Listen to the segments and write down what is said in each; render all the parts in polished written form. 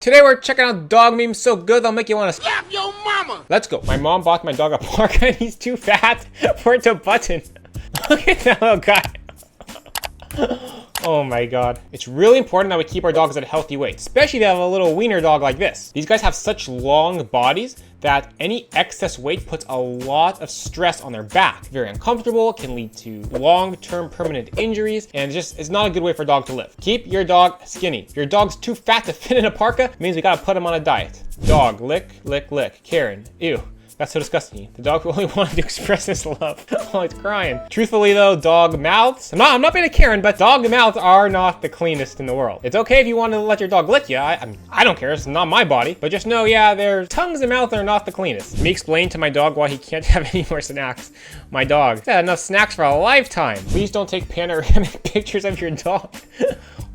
Today we're checking out dog memes so good they'll make you want to slap your mama. Let's go. My mom bought my dog a parka and he's too fat for it to button. Look at that little guy. Oh my god. It's really important that we keep our dogs at a healthy weight, especially if they have a little wiener dog like this. These guys have such long bodies that any excess weight puts a lot of stress on their back. Very uncomfortable, can lead to long-term permanent injuries, and it's not a good way for a dog to live. Keep your dog skinny. If your dog's too fat to fit in a parka, it means we gotta put him on a diet. Dog, lick, lick, lick. Karen, ew. That's so disgusting. The dog only wanted to express his love while it's crying. Truthfully though, dog mouths, I'm not being a Karen, but dog mouths are not the cleanest in the world. It's okay if you want to let your dog lick you. I don't care, it's not my body. But just know, yeah, their tongues and mouths are not the cleanest. Let me explain to my dog why he can't have any more snacks. My dog, he's had enough snacks for a lifetime. Please don't take panoramic pictures of your dog.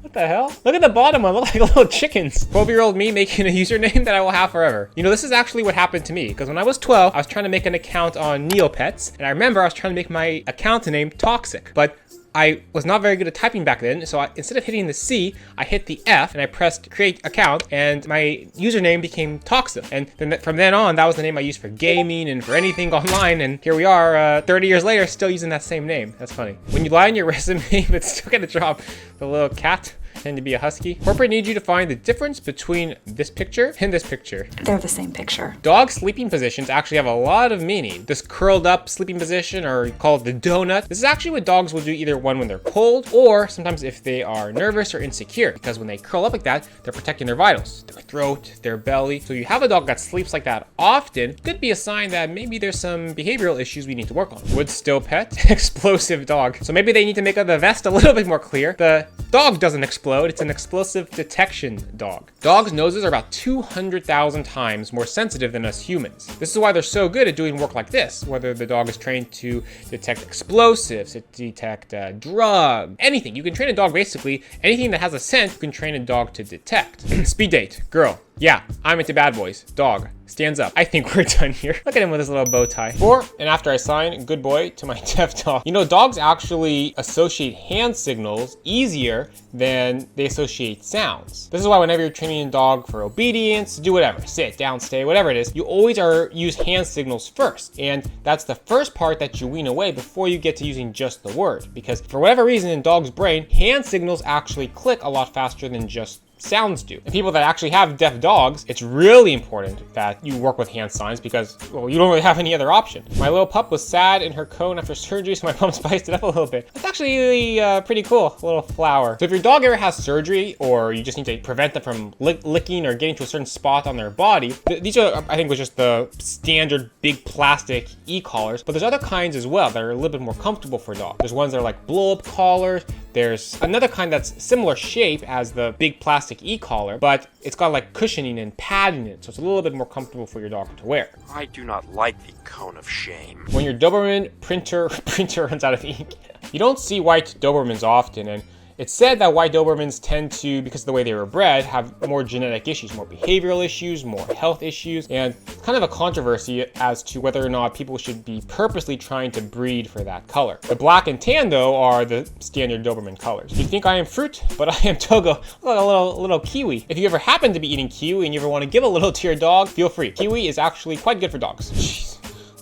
What the hell? Look at the bottom one, look like little chickens. 12-year-old me making a username that I will have forever. You know, this is actually what happened to me, because when I was 12, I was trying to make an account on Neopets, and I remember I was trying to make my account name Toxic, but I was not very good at typing back then, so instead of hitting the C, I hit the F and I pressed create account, and my username became Toxic. And then from then on, that was the name I used for gaming and for anything online, and here we are 30 years later still using that same name. That's funny. When you lie on your resume but still get a job, the little cat tend to be a husky. Corporate needs you to find the difference between this picture and this picture. They're the same picture. Dog sleeping positions actually have a lot of meaning. This curled up sleeping position, or called the donut, this is actually what dogs will do either when they're cold, or sometimes if they are nervous or insecure, because when they curl up like that, they're protecting their vitals, their throat, their belly. So you have a dog that sleeps like that often, could be a sign that maybe there's some behavioral issues we need to work on. Would still pet, explosive dog. So maybe they need to make the vest a little bit more clear. The dog doesn't explode, it's an explosive detection dog. Dogs' noses are about 200,000 times more sensitive than us humans. This is why they're so good at doing work like this, whether the dog is trained to detect explosives, to detect drug, anything. You can train a dog basically, anything that has a scent, you can train a dog to detect. Speed date, girl. Yeah, I'm into bad boys. Dog, stands up. I think we're done here. Look at him with his little bow tie. Before and after I sign good boy to my deaf dog. You know, dogs actually associate hand signals easier than they associate sounds. This is why whenever you're training a dog for obedience, do whatever, sit, down, stay, whatever it is, you always use hand signals first. And that's the first part that you wean away before you get to using just the word. Because for whatever reason in dog's brain, hand signals actually click a lot faster than just sounds do. And people that actually have deaf dogs, it's really important that you work with hand signs because, well, you don't really have any other option. My little pup was sad in her cone after surgery, so my mom spiced it up a little bit. That's actually really pretty cool, a little flower. So if your dog ever has surgery, or you just need to prevent them from licking or getting to a certain spot on their body, these are, I think, was just the standard big plastic e-collars, but there's other kinds as well that are a little bit more comfortable for dogs. There's ones that are like blow-up collars. There's another kind that's similar shape as the big plastic e-collar, but it's got like cushioning and padding in it, so it's a little bit more comfortable for your dog to wear. I do not like the cone of shame. When your Doberman printer runs out of ink. You don't see white Dobermans often, and it's said that white Dobermans tend to, because of the way they were bred, have more genetic issues, more behavioral issues, more health issues, and kind of a controversy as to whether or not people should be purposely trying to breed for that color. The black and tan, though, are the standard Doberman colors. You think I am fruit, but I am Togo, like a little kiwi. If you ever happen to be eating kiwi and you ever want to give a little to your dog, feel free. Kiwi is actually quite good for dogs. Jeez.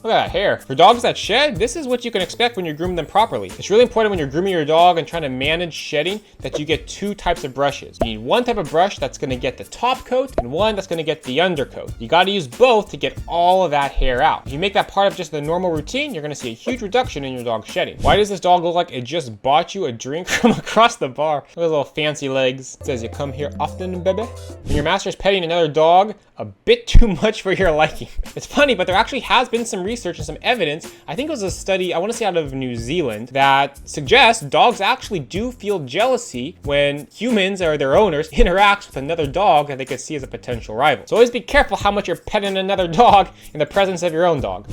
Look at that hair. For dogs that shed, this is what you can expect when you're grooming them properly. It's really important when you're grooming your dog and trying to manage shedding that you get two types of brushes. You need one type of brush that's gonna get the top coat and one that's gonna get the undercoat. You gotta use both to get all of that hair out. If you make that part of just the normal routine, you're gonna see a huge reduction in your dog's shedding. Why does this dog look like it just bought you a drink from across the bar? Look at those little fancy legs. It says you come here often, baby. When your master's petting another dog, a bit too much for your liking. It's funny, but there actually has been some research and some evidence, I think it was a study, I want to say out of New Zealand, that suggests dogs actually do feel jealousy when humans or their owners interact with another dog that they could see as a potential rival. So always be careful how much you're petting another dog in the presence of your own dog.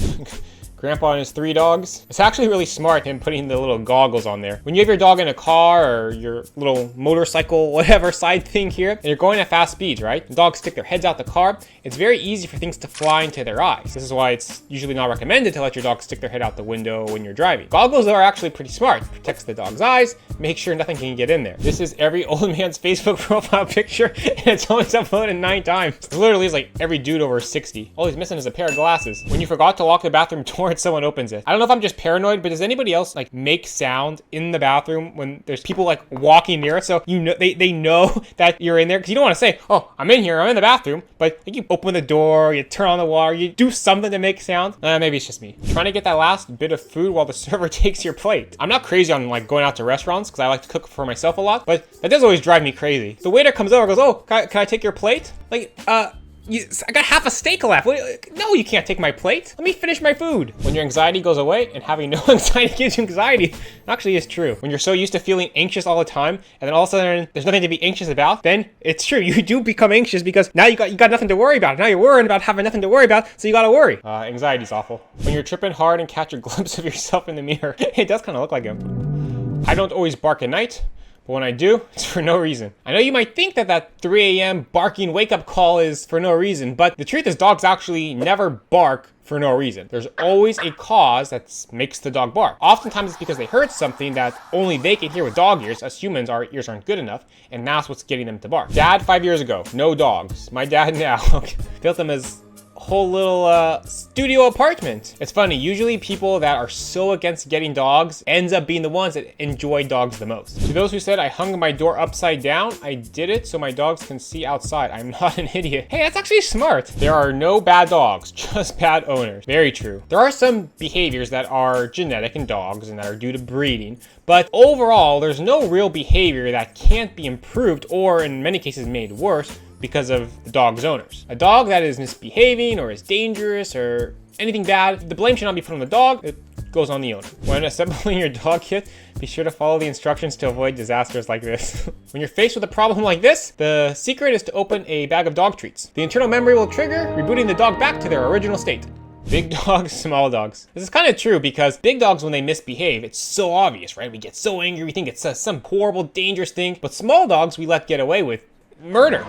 Grandpa and his 3 dogs. It's actually really smart him putting the little goggles on there. When you have your dog in a car or your little motorcycle, whatever side thing here, and you're going at fast speeds, right? The dogs stick their heads out the car. It's very easy for things to fly into their eyes. This is why it's usually not recommended to let your dog stick their head out the window when you're driving. Goggles are actually pretty smart. It protects the dog's eyes, make sure nothing can get in there. This is every old man's Facebook profile picture, and it's always uploaded 9 times. It literally is like every dude over 60. All he's missing is a pair of glasses. When you forgot to lock the bathroom door and someone opens it. I don't know if I'm just paranoid, but does anybody else like make sound in the bathroom when there's people like walking near it? So you know they know that you're in there, because you don't want to say, oh, I'm in here, I'm in the bathroom, but like, you open the door, you turn on the water, you do something to make sound. Maybe it's just me. Trying to get that last bit of food while the server takes your plate. I'm not crazy on like going out to restaurants because I like to cook for myself a lot, but that does always drive me crazy. The waiter comes over and goes, oh, can I take your plate? Like, I got half a steak left. No, you can't take my plate. Let me finish my food. When your anxiety goes away and having no anxiety gives you anxiety, it actually is true. When you're so used to feeling anxious all the time, and then all of a sudden there's nothing to be anxious about, then it's true. You do become anxious because now you got nothing to worry about. Now you're worrying about having nothing to worry about, so you gotta worry. Anxiety's awful. When you're tripping hard and catch a glimpse of yourself in the mirror, it does kind of look like him. I don't always bark at night. But when I do, it's for no reason. I know you might think that 3 a.m. barking wake-up call is for no reason, but the truth is dogs actually never bark for no reason. There's always a cause that makes the dog bark. Oftentimes it's because they heard something that only they can hear with dog ears. As humans, our ears aren't good enough, and that's what's getting them to bark. Dad 5 years ago, no dogs. My dad now built them as whole little studio apartment. It's funny, usually people that are so against getting dogs ends up being the ones that enjoy dogs the most. To those who said I hung my door upside down, I did it so my dogs can see outside. I'm not an idiot. Hey, that's actually smart. There are no bad dogs, just bad owners. Very true. There are some behaviors that are genetic in dogs and that are due to breeding, but overall, there's no real behavior that can't be improved or in many cases made worse because of the dog's owners. A dog that is misbehaving or is dangerous or anything bad, the blame should not be put on the dog, it goes on the owner. When assembling your dog kit, be sure to follow the instructions to avoid disasters like this. When you're faced with a problem like this, the secret is to open a bag of dog treats. The internal memory will trigger, rebooting the dog back to their original state. Big dogs, small dogs. This is kind of true because big dogs, when they misbehave, it's so obvious, right? We get so angry, we think it's some horrible, dangerous thing. But small dogs, we let get away with murder.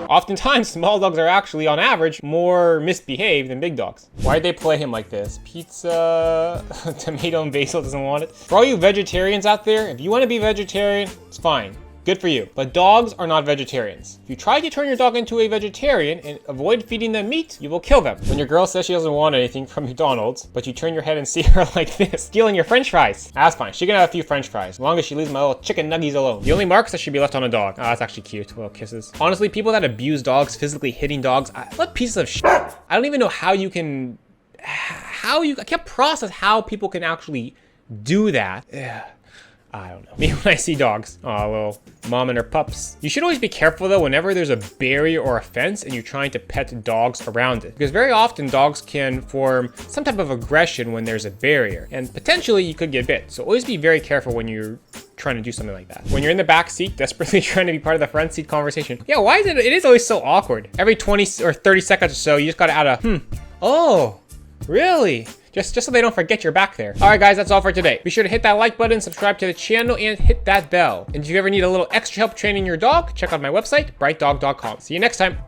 Oftentimes, small dogs are actually, on average, more misbehaved than big dogs. Why'd they play him like this? Pizza, tomato and basil doesn't want it. For all you vegetarians out there, if you want to be vegetarian, it's fine. Good for you. But dogs are not vegetarians. If you try to turn your dog into a vegetarian and avoid feeding them meat, you will kill them. When your girl says she doesn't want anything from McDonald's, but you turn your head and see her like this, stealing your french fries. That's fine. She can have a few french fries, as long as she leaves my little chicken nuggies alone. The only marks that should be left on a dog. Oh, that's actually cute. Little kisses. Honestly, people that abuse dogs, physically hitting dogs, what pieces of shit. I don't even know how you can, I can't process how people can actually do that. Yeah. I don't know. Me when I see dogs. Oh, little mom and her pups. You should always be careful though whenever there's a barrier or a fence and you're trying to pet dogs around it. Because very often dogs can form some type of aggression when there's a barrier. And potentially you could get bit. So always be very careful when you're trying to do something like that. When you're in the back seat, desperately trying to be part of the front seat conversation. Yeah, why is it is always so awkward? Every 20 or 30 seconds or so, you just gotta add a, oh, really? Just so they don't forget you're back there. All right, guys, that's all for today. Be sure to hit that like button, subscribe to the channel, and hit that bell. And if you ever need a little extra help training your dog, check out my website, brightdog.com. See you next time.